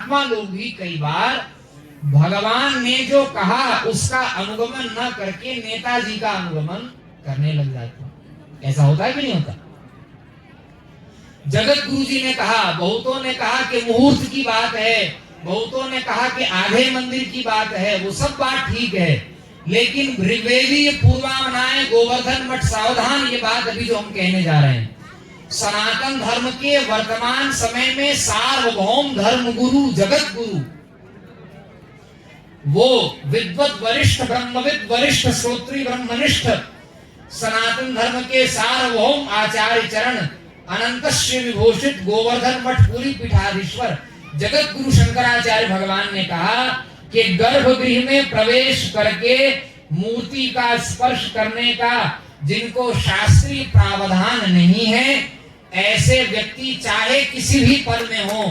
महात्मा लोग भी कई बार भगवान ने जो कहा उसका अनुगमन न करके नेताजी का अनुगमन करने लग जाते हैं। ऐसा होता है कि नहीं होता? जगत गुरु जी ने कहा, बहुतों ने कहा कि मुहूर्त की बात है, बहुतों ने कहा कि आधे मंदिर की बात है, वो सब बात ठीक है, लेकिन ऋग्वेदीय पूर्वामनाएं गोवर्धन मठ सावधान, ये बात अभी जो हम कहने जा रहे हैं, सनातन धर्म के वर्तमान समय में सार्वभौम धर्म गुरु जगत गुरु, वो विद्वत वरिष्ठ ब्रह्मविद वरिष्ठ श्रोत्री ब्रह्मनिष्ठ सनातन धर्म के सार्वभौम आचार्य चरण अनंत विभूषित गोवर्धन मठ पूरी पीठाधीश्वर जगत गुरु शंकराचार्य भगवान ने कहा कि गर्भगृह में प्रवेश करके मूर्ति का स्पर्श करने का जिनको शास्त्रीय प्रावधान नहीं है, ऐसे व्यक्ति चाहे किसी भी पद में हो,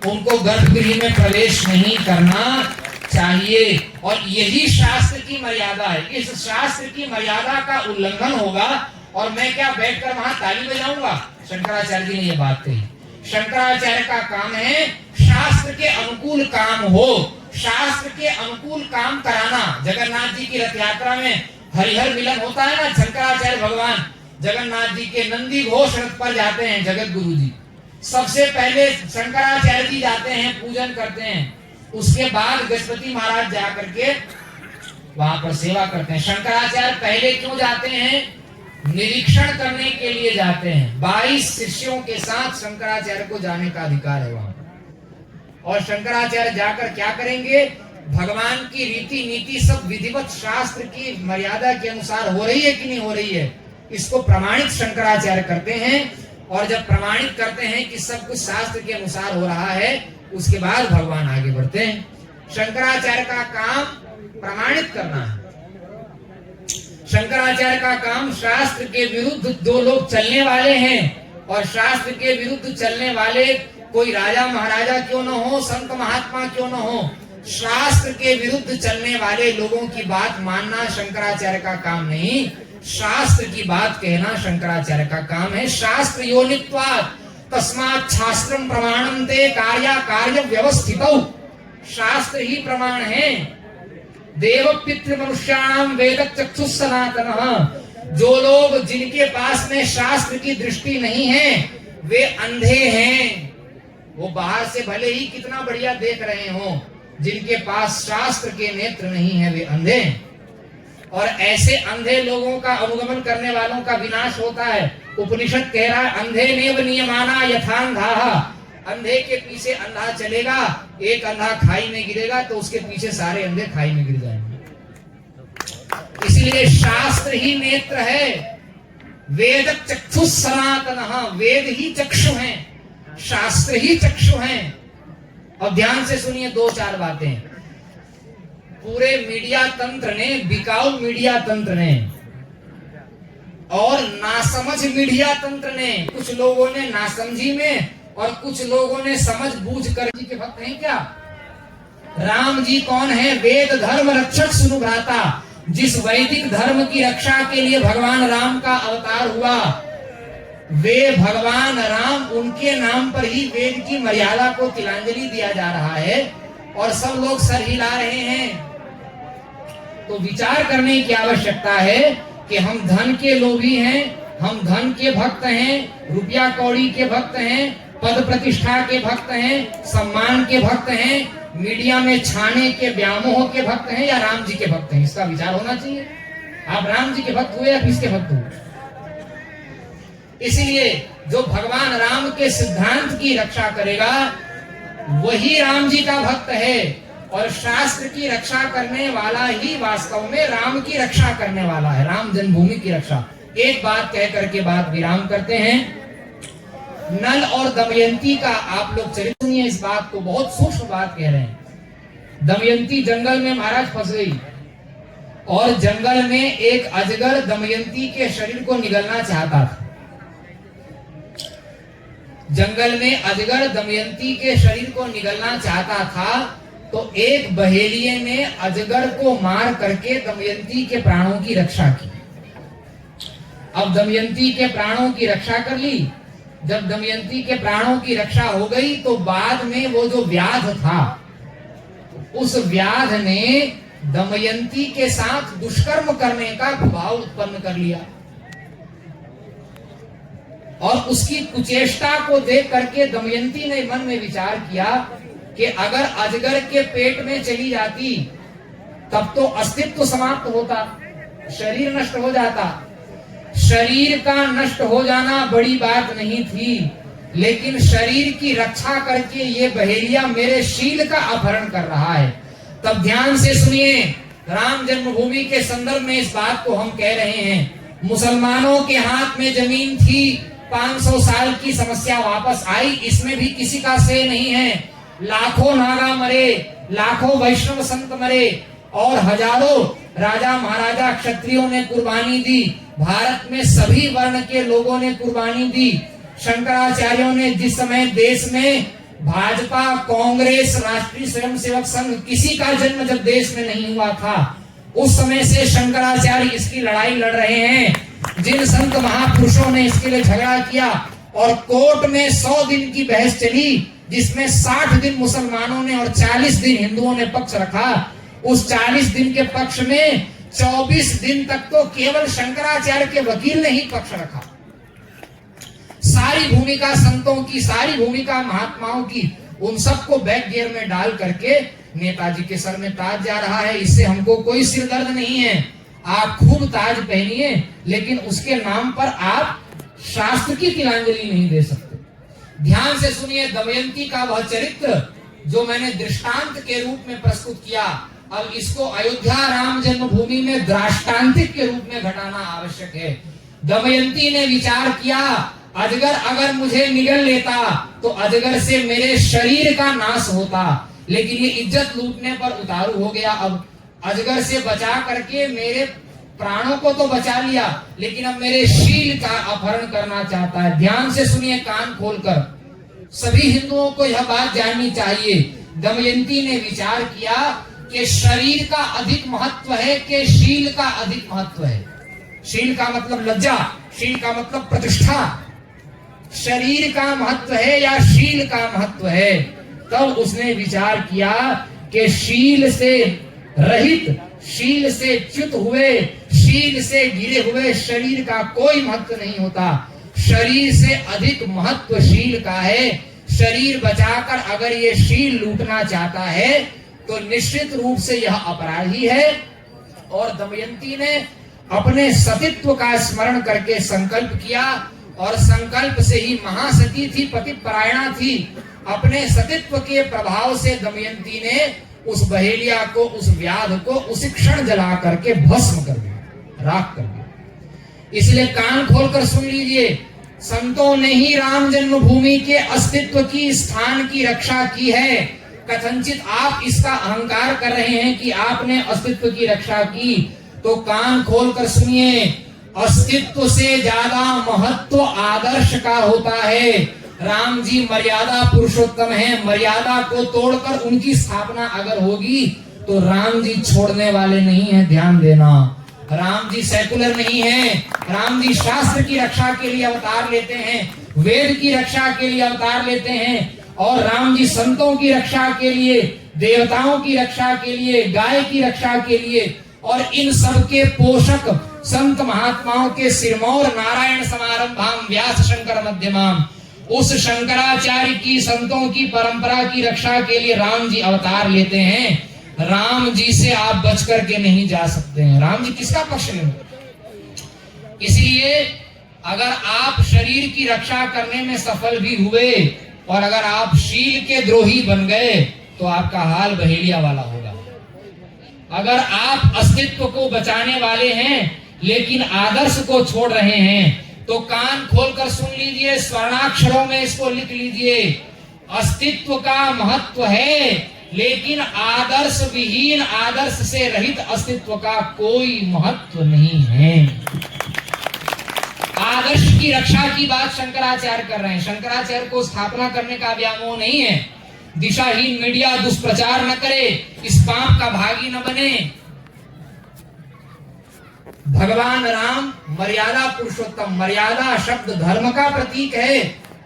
उनको गर्भगृह में प्रवेश नहीं करना चाहिए। और यही शास्त्र की मर्यादा है। इस शास्त्र की मर्यादा का उल्लंघन होगा और मैं क्या बैठकर वहां ताली बजाऊंगा? शंकराचार्य जी ने ये बात कही। शंकराचार्य का काम है शास्त्र के अनुकूल काम हो, शास्त्र के अनुकूल काम कराना। जगन्नाथ जी की रथ यात्रा में हरिहर मिलन होता है ना, शंकराचार्य भगवान जगन्नाथ जी के नंदी घोष रथ पर जाते हैं, जगत गुरु जी सबसे पहले शंकराचार्य जी जाते हैं, पूजन करते हैं, उसके बाद गजपति महाराज जाकर के वहां पर सेवा करते हैं। शंकराचार्य पहले क्यों जाते हैं? निरीक्षण करने के लिए जाते हैं। 22 शिष्यों के साथ शंकराचार्य को जाने का अधिकार है वहां, और शंकराचार्य जाकर क्या करेंगे? भगवान की रीति नीति सब विधिवत शास्त्र की मर्यादा के अनुसार हो रही है कि नहीं हो रही है, इसको प्रमाणित शंकराचार्य करते हैं। और जब प्रमाणित करते हैं कि सब कुछ शास्त्र के अनुसार हो रहा है, उसके बाद भगवान आगे बढ़ते हैं। शंकराचार्य का काम प्रमाणित करना है। शंकराचार्य का काम शास्त्र के विरुद्ध दो लोग चलने वाले हैं, और शास्त्र के विरुद्ध चलने वाले कोई राजा महाराजा क्यों न हो, संत महात्मा क्यों न हो, शास्त्र के विरुद्ध चलने वाले लोगों की बात मानना शंकराचार्य का काम नहीं, शास्त्र की बात कहना शंकराचार्य का काम है। शास्त्र योनित्वात् तस्मात् शास्त्रम प्रमाणम ते कार्या कार्य व्यवस्थितौ। शास्त्र ही प्रमाण है। देव पितृ मनुष्याणाम वेद चक्षु सनातनः। जो लोग जिनके पास में शास्त्र की दृष्टि नहीं है वे अंधे हैं। वो बाहर से भले ही कितना बढ़िया देख रहे हो, जिनके पास शास्त्र के नेत्र नहीं है वे अंधे हैं। और ऐसे अंधे लोगों का अनुगमन करने वालों का विनाश होता है। उपनिषद कह रहा है अंधे नेव नियमाना यथांधाः। अंधे के पीछे अंधा चलेगा, एक अंधा खाई में गिरेगा तो उसके पीछे सारे अंधे खाई में गिर जाएंगे। इसलिए शास्त्र ही नेत्र है। वेद चक्षु सनातनः। वेद ही चक्षु हैं, शास्त्र ही चक्षु हैं। और ध्यान से सुनिए 2-4 बातें। पूरे मीडिया तंत्र ने, बिकाऊ मीडिया तंत्र ने और नासमझ मीडिया तंत्र ने, कुछ लोगों ने नासमझी में और कुछ लोगों ने समझ बूझ कर जी के भक्त हैं क्या? राम जी कौन है? वेद धर्म रक्षक सुनु भ्राता। जिस वैदिक धर्म की रक्षा के लिए भगवान राम का अवतार हुआ, वे भगवान राम, उनके नाम पर ही वेद की मर्यादा को तिलांजलि दिया जा रहा है और सब लोग सर हिला रहे हैं। तो विचार करने की आवश्यकता है कि हम धन के लोभी हैं, हम धन के भक्त हैं, रुपया कौड़ी के भक्त हैं, पद प्रतिष्ठा के भक्त हैं, सम्मान के भक्त हैं, मीडिया में छाने के व्यामोह के भक्त हैं, या राम जी के भक्त हैं। इसका विचार होना चाहिए। आप राम जी के भक्त हुए या किसके भक्त हुए? इसलिए जो भगवान राम के सिद्धांत की रक्षा करेगा वही राम जी का भक्त है, और शास्त्र की रक्षा करने वाला ही वास्तव में राम की रक्षा करने वाला है, राम जन्मभूमि की रक्षा। एक बात कह करके बात विराम करते हैं। नल और दमयंती का आप लोग चरित्र सुनिए। इस बात को बहुत सूक्ष्म बात कह रहे हैं। दमयंती जंगल में महाराज फंस गई और जंगल में एक अजगर दमयंती के शरीर को निगलना चाहता था। जंगल में अजगर दमयंती के शरीर को निगलना चाहता था, तो एक बहेलिये ने अजगर को मार करके दमयंती के प्राणों की रक्षा की। अब दमयंती के प्राणों की रक्षा कर ली, जब दमयंती के प्राणों की रक्षा हो गई तो बाद में वो जो व्याध था, उस व्याध ने दमयंती के साथ दुष्कर्म करने का भाव उत्पन्न कर लिया और उसकी कुचेष्टा को देख करके दमयंती ने मन में विचार किया कि अगर अजगर के पेट में चली जाती तब तो अस्तित्व समाप्त होता, शरीर नष्ट हो जाता। शरीर का नष्ट हो जाना बड़ी बात नहीं थी, लेकिन शरीर की रक्षा करके ये बहेलिया मेरे शील का अपहरण कर रहा है। तब ध्यान से सुनिए, राम जन्मभूमि के संदर्भ में इस बात को हम कह रहे हैं। मुसलमानों के हाथ में जमीन थी, 500 साल की समस्या वापस आई, इसमें भी किसी का से नहीं है। लाखों नागा मरे, लाखों वैष्णव संत मरे और हजारों राजा महाराजा क्षत्रियों ने कुर्बानी दी। भारत में सभी वर्ण के लोगों ने कुर्बानी दी। शंकराचार्यों ने जिस समय देश में भाजपा, कांग्रेस, राष्ट्रीय स्वयंसेवक संघ, किसी का जन्म जब देश में नहीं हुआ था, उस समय से शंकराचार्य इसकी लड़ाई लड़ रहे हैं। जिन संत महापुरुषों ने इसके लिए झगड़ा किया और कोर्ट में 100 दिन की बहस चली, जिसमें 60 दिन मुसलमानों ने और 40 दिन हिंदुओं ने पक्ष रखा। उस 40 दिन के पक्ष में 24 दिन तक तो केवल शंकराचार्य के वकील ने ही पक्ष रखा। सारी भूमिका संतों की, सारी भूमिका महात्माओं की, उन सबको बैक गियर में डाल करके नेताजी के सर में ताज जा रहा है। इससे हमको कोई सिरदर्द नहीं है। आप खूब ताज पहनिए, लेकिन उसके नाम पर आप शास्त्र की तिलांजलि नहीं दे सकते। ध्यान से सुनिए, दमयंती का वह चरित्र जो मैंने दृष्टांत के रूप में प्रस्तुत किया, अब इसको अयोध्या राम जन्मभूमि में दृष्टांतिक के रूप में घटाना आवश्यक है। दमयंती ने विचार किया, अजगर अगर मुझे निगल लेता तो अजगर से मेरे शरीर का नाश होता, लेकिन ये इज्जत लूटने पर उतारू हो गया। अब अजगर से बचा करके मेरे प्राणों को तो बचा लिया, लेकिन अब मेरे शील का अपहरण करना चाहता है। ध्यान से सुनिए, कान खोलकर, सभी हिंदुओं को यह बात जाननी चाहिए। दमयंती ने विचार किया कि शरीर का अधिक महत्व है कि शील का अधिक महत्व है। शील का मतलब लज्जा, शील का मतलब प्रतिष्ठा। शरीर का महत्व है या शील का महत्व है? तब उसने विचार किया कि शील से रहित, शील से च्युत हुए, शील से गिरे हुए शरीर का कोई महत्व नहीं होता। शरीर से अधिक महत्व शील का है। शरीर बचाकर अगर ये शील लूटना चाहता है तो निश्चित रूप से यह अपराधी है। और दमयंती ने अपने सतीत्व का स्मरण करके संकल्प किया, और संकल्प से ही महासती थी, पतिपरायणा थी। अपने सतीत्व के प्रभाव से दमयंती ने उस बहेलिया को, उस व्याध को उसी क्षण जला करके भस्म कर दिया, राख कर दिया। इसलिए कान खोलकर सुन लीजिए, संतों ने ही राम जन्मभूमि के अस्तित्व की, स्थान की रक्षा की है। कथनचित आप इसका अहंकार कर रहे हैं कि आपने अस्तित्व की रक्षा की, तो कान खोलकर सुनिए, अस्तित्व से ज्यादा महत्व आदर्श का होता है। राम जी मर्यादा पुरुषोत्तम है। मर्यादा को तोड़कर उनकी स्थापना अगर होगी तो राम जी छोड़ने वाले नहीं है, ध्यान देना। राम जी सेकुलर नहीं है। राम जी शास्त्र की रक्षा के लिए अवतार लेते हैं, वेद की रक्षा के लिए अवतार लेते हैं, और राम जी संतों की रक्षा के लिए, देवताओं की रक्षा के लिए, गाय की रक्षा के लिए, और इन सब के पोषक संत महात्माओं के सिरमौर नारायण समारंभाम व्यास शंकर मध्यमाम, उस शंकराचार्य की, संतों की परंपरा की रक्षा के लिए राम जी अवतार लेते हैं। राम जी से आप बच करके नहीं जा सकते हैं। राम जी किसका पक्ष नहीं? इसलिए अगर आप शरीर की रक्षा करने में सफल भी हुए और अगर आप शील के द्रोही बन गए तो आपका हाल बहेलिया वाला होगा। अगर आप अस्तित्व को बचाने वाले हैं लेकिन आदर्श को छोड़ रहे हैं तो कान खोलकर सुन लीजिए, स्वर्णाक्षरों में इसको लिख लीजिए, अस्तित्व का महत्व है लेकिन आदर्श विहीन, आदर्श से रहित अस्तित्व का कोई महत्व नहीं है। आदर्श की रक्षा की बात शंकराचार्य कर रहे हैं। शंकराचार्य को स्थापना करने का व्यामोह नहीं है। दिशाहीन मीडिया दुष्प्रचार न करे, इस पाप का भागी न बने। भगवान राम मर्यादा पुरुषोत्तम, मर्यादा शब्द धर्म का प्रतीक है।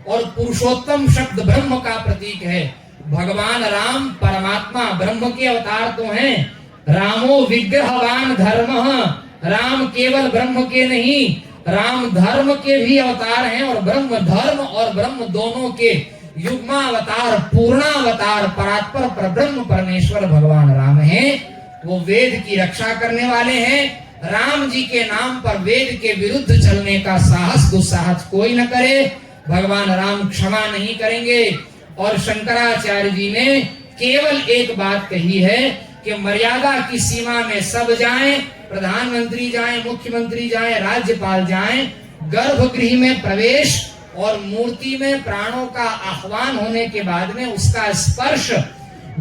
और पुरुषोत्तम शब्द ब्रह्म का प्रतीक है। भगवान राम परमात्मा ब्रह्म के अवतार तो हैं। रामो विग्रहवान धर्मः, राम केवल ब्रह्म के नहीं, राम धर्म के भी अवतार हैं और ब्रह्म धर्म और ब्रह्म दोनों के युग्मावतार, पूर्णावतार, परात्पर परब्रह्म परमेश्वर भगवान राम हैं। वो वेद की रक्षा करने वाले हैं। राम जी के नाम पर वेद के विरुद्ध चलने का साहस दुस्साहस कोई न करे, भगवान राम क्षमा नहीं करेंगे। और शंकराचार्य जी ने केवल एक बात कही है कि मर्यादा की सीमा में सब जाएं, प्रधानमंत्री जाएं, मुख्यमंत्री जाएं, राज्यपाल जाएं, गर्भगृह में प्रवेश और मूर्ति में प्राणों का आह्वान होने के बाद में उसका स्पर्श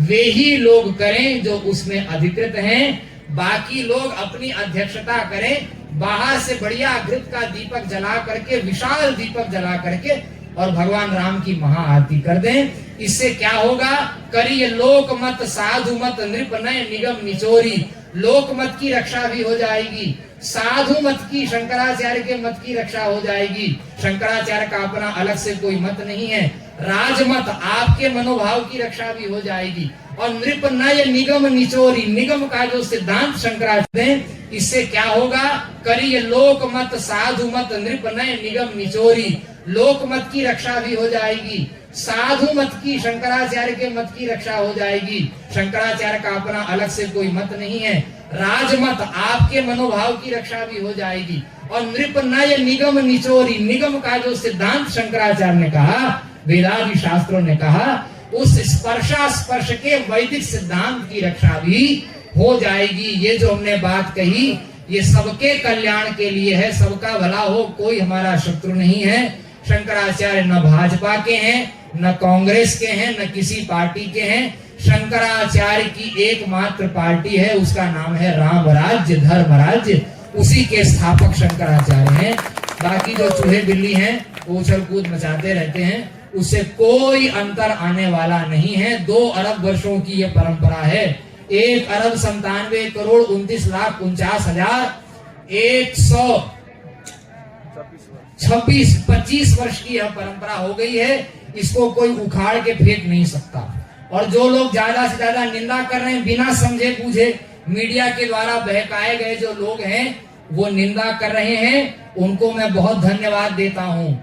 वे ही लोग करें जो उसमें अधिकृत हैं। बाकी लोग अपनी अध्यक्षता करें, बाहर से बढ़िया घृत का दीपक जला करके, विशाल दीपक जला करके और भगवान राम की महाआरती कर दें। इससे क्या होगा? करिए लोक मत साधु मत नृप नय निगम निचोरी, लोक मत की रक्षा भी हो जाएगी, साधु मत की, शंकराचार्य के मत की रक्षा हो जाएगी। शंकराचार्य का अपना अलग से कोई मत नहीं है। राजमत, आपके मनोभाव की रक्षा भी हो जाएगी। और नृप नय निगम निचोरी, निगम का जो सिद्धांत शंकराचार्य, इससे क्या होगा? करिए लोक मत साधु मत नृप नय निगम निचोरी, लोक मत की रक्षा भी हो जाएगी, साधु मत की, शंकराचार्य के मत की रक्षा हो जाएगी। शंकराचार्य का अपना अलग से कोई मत नहीं है। राजमत, आपके मनोभाव की रक्षा भी हो जाएगी। और नृप नय निगम निचोरी, निगम का जो सिद्धांत शंकराचार्य ने कहा, वेदादि शास्त्रों ने कहा, उस स्पर्शा स्पर्श के वैदिक सिद्धांत की रक्षा भी हो जाएगी। ये जो हमने बात कही, ये सबके कल्याण के लिए है, सबका भला हो, कोई हमारा शत्रु नहीं है। शंकराचार्य न भाजपा के हैं, न कांग्रेस के हैं, न किसी पार्टी के हैं। शंकराचार्य की एकमात्र पार्टी है, उसका नाम है राम राज्य धर्म राज्य, उसी के स्थापक शंकराचार्य हैं। बाकी जो चूहे बिल्ली हैं वो उछल कूद मचाते रहते हैं, उससे कोई अंतर आने वाला नहीं है। 2 अरब वर्षों की यह परंपरा है। 1 अरब 97 करोड़ 29 लाख 49,126 25 वर्ष की यह परंपरा हो गई है। इसको कोई उखाड़ के फेंक नहीं सकता। और जो लोग ज्यादा से ज्यादा निंदा कर रहे हैं, बिना समझे बूझे मीडिया के द्वारा बहकाए गए जो लोग हैं वो निंदा कर रहे हैं, उनको मैं बहुत धन्यवाद देता हूं।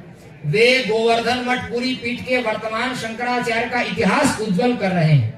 वे गोवर्धन मठ पूरी पीठ के वर्तमान शंकराचार्य का इतिहास उज्जवल कर रहे हैं।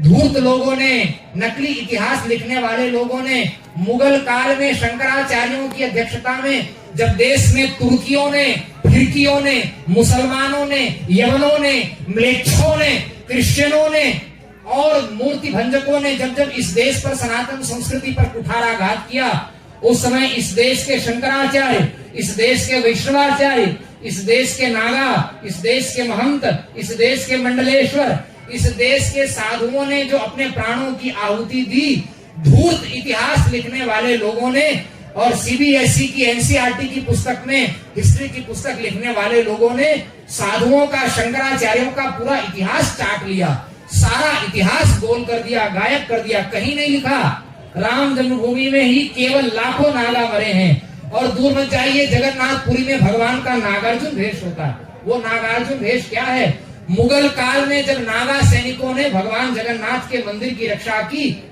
धूर्त लोगों ने, नकली इतिहास लिखने वाले लोगों ने मुगल काल में शंकराचार्यों की अध्यक्षता में जब देश में तुर्कियों ने, फिरकियों ने, मुसलमानों ने, यवनों ने, म्लेच्छों ने, क्रिश्चियनों ने और मूर्ति भंजकों ने जब इस देश पर, सनातन संस्कृति पर कुठाराघात किया, उस समय इस देश के शंकराचार्य, इस देश के वैष्णवाचार्य, इस देश के नागा, इस देश के महंत, इस देश के मंडलेश्वर, इस देश के साधुओं ने जो अपने प्राणों की आहुति दी, धूर्त इतिहास लिखने वाले लोगों ने और सीबीएसई की एनसीईआरटी की पुस्तक में, हिस्ट्री की पुस्तक लिखने वाले लोगों ने साधुओं का, शंकराचार्यों का पूरा इतिहास चाट लिया, सारा इतिहास गोल कर दिया, गायब कर दिया। कहीं नहीं लिखा राम जन्मभूमि में ही केवल लाखों नागा मरे हैं। और दूर मत जाइए, जगन्नाथपुरी में भगवान का नागार्जुन भेष होता है। वो नागार्जुन भेष क्या है? मुगल काल में जब नागा सैनिकों ने भगवान जगन्नाथ के मंदिर की रक्षा की,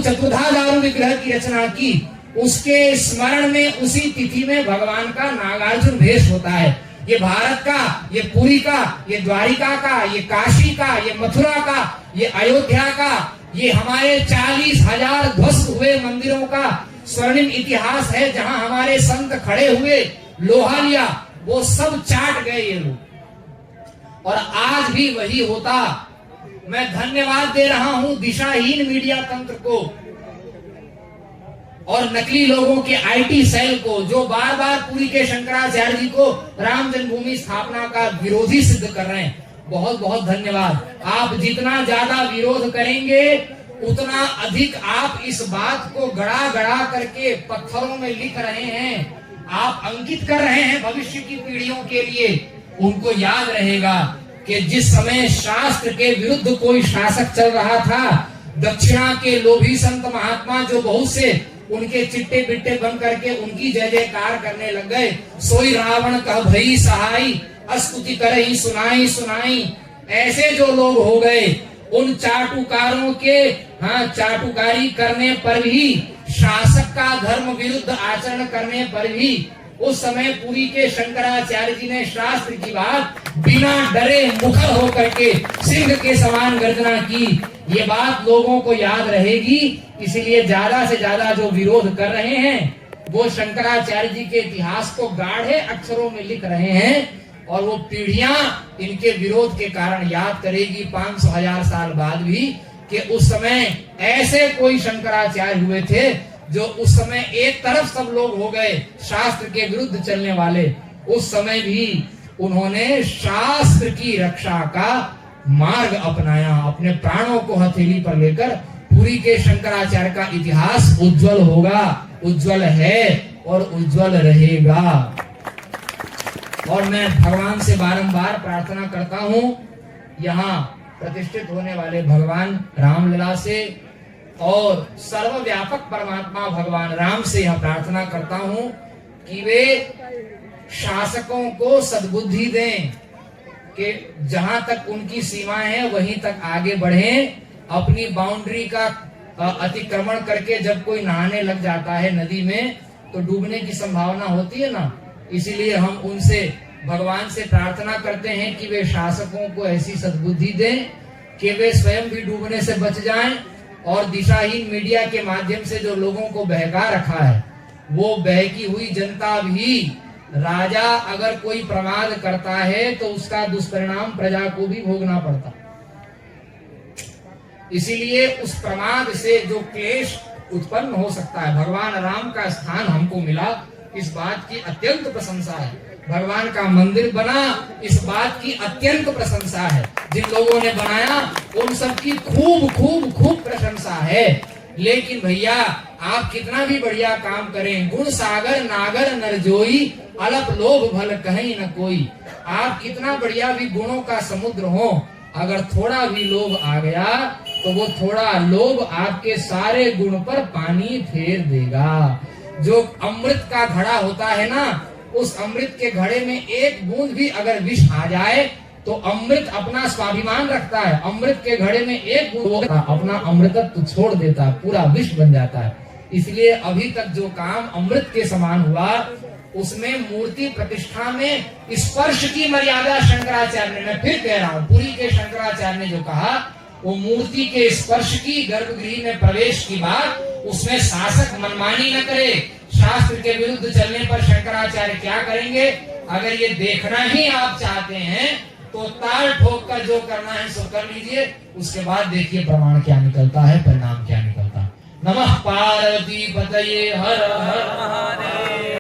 चतुर्धा दारू विग्रह की रचना की, उसके स्मरण में उसी तिथि में भगवान का नागार्जुन भेष होता है। ये भारत का, ये पुरी का, ये द्वारिका का, ये काशी का, ये मथुरा का, ये अयोध्या का, ये हमारे 40,000 ध्वस्त हुए मंदिरों का स्वर्णिम इतिहास है। जहां हमारे संत खड़े हुए, लोहा लिया, वो सब चाट गए ये लोग। और आज भी वही होता। मैं धन्यवाद दे रहा हूं दिशाहीन मीडिया तंत्र को और नकली लोगों के आईटी सेल को, जो बार बार पुरी के शंकराचार्य जी को राम जन्मभूमि स्थापना का विरोधी सिद्ध कर रहे हैं। बहुत बहुत धन्यवाद। आप जितना ज्यादा विरोध करेंगे उतना अधिक आप इस बात को गड़ा गड़ा करके पत्थरों में लिख रहे हैं, आप अंकित कर रहे हैं भविष्य की पीढ़ियों के लिए। उनको याद रहेगा कि जिस समय शास्त्र के विरुद्ध कोई शासक चल रहा था, दक्षिणा के लोभी संत महात्मा जो बहुत से उनके चिट्टे बिट्टे बन करके उनकी जय जयकार करने लग गए, सोई रावण कह भई सहाई स्तुति करही सुनाई सुनाई, ऐसे जो लोग हो गए, उन चाटुकारों के चाटुकारी करने पर भी, शासक का धर्म विरुद्ध आचरण करने पर भी उस समय पुरी के शंकराचार्य जी ने शास्त्र की बात बिना डरे मुखर होकर के सिंह के समान गर्जना की। ये बात लोगों को याद रहेगी, इसलिए ज्यादा से ज्यादा जो विरोध कर रहे हैं वो शंकराचार्य जी के इतिहास को गाढ़े अक्षरों में लिख रहे हैं, और वो पीढ़ियां इनके विरोध के कारण याद करेगी 500-1000 साल बाद भी कि उस समय ऐसे कोई शंकराचार्य हुए थे जो उस समय एक तरफ सब लोग हो गए शास्त्र के विरुद्ध चलने वाले, उस समय भी उन्होंने शास्त्र की रक्षा का मार्ग अपनाया, अपने प्राणों को हथेली पर लेकर। पुरी के शंकराचार्य का इतिहास उज्जवल होगा, उज्जवल है और उज्जवल रहेगा। और मैं भगवान से बारंबार प्रार्थना करता हूँ, यहाँ प्रतिष्ठित होने वाले भगवान रामलला से और सर्वव्यापक परमात्मा भगवान राम से यह प्रार्थना करता हूँ कि वे शासकों को सद्बुद्धि दें कि जहां तक उनकी सीमाएं हैं वहीं तक आगे बढ़ें। अपनी बाउंड्री का अतिक्रमण करके जब कोई नहाने लग जाता है नदी में तो डूबने की संभावना होती है ना, इसीलिए हम उनसे भगवान से प्रार्थना करते हैं कि वे शासकों को ऐसी सद्बुद्धि दें कि वे स्वयं भी डूबने से बच जाएं, और दिशाहीन मीडिया के माध्यम से जो लोगों को बहका रखा है वो बहकी हुई जनता भी, राजा अगर कोई प्रमाद करता है तो उसका दुष्परिणाम प्रजा को भी भोगना पड़ता। इसीलिए उस प्रमाद से जो क्लेश उत्पन्न हो सकता है, भगवान राम का स्थान हमको मिला, इस बात की अत्यंत प्रशंसा है। भगवान का मंदिर बना, इस बात की अत्यंत प्रशंसा है। जिन लोगों ने बनाया उन सब की खूब खूब खूब प्रशंसा है। लेकिन भैया आप कितना भी बढ़िया काम करें, गुण सागर नागर नरजोई, अलप लोभ भल कहीं न कोई। आप कितना बढ़िया भी गुणों का समुद्र हो, अगर थोड़ा भी लोभ आ गया तो वो थोड़ा लोभ आपके सारे गुण पर पानी फेर देगा। जो अमृत का घड़ा होता है ना, उस अमृत के घड़े में एक बूंद भी अगर विष आ जाए तो अमृत अपना स्वाभिमान रखता है, अमृत के घड़े में एक बूंद अपना अमृतत्व छोड़ देता है, पूरा विष बन जाता है। इसलिए अभी तक जो काम अमृत के समान हुआ उसमें मूर्ति प्रतिष्ठा में स्पर्श की मर्यादा शंकराचार्य ने, मैं फिर कह रहा हूँ, पुरी के शंकराचार्य ने जो कहा वो मूर्ति के स्पर्श की, गर्भगृह में प्रवेश की बात, उसमें शासक मनमानी न करे। शास्त्र के विरुद्ध चलने पर शंकराचार्य क्या करेंगे? अगर ये देखना ही आप चाहते हैं तो ताल ठोक कर जो करना है सो कर लीजिए, उसके बाद देखिए प्रमाण क्या निकलता है, परिणाम क्या निकलता है। नमः पार्वती पतये हर हर।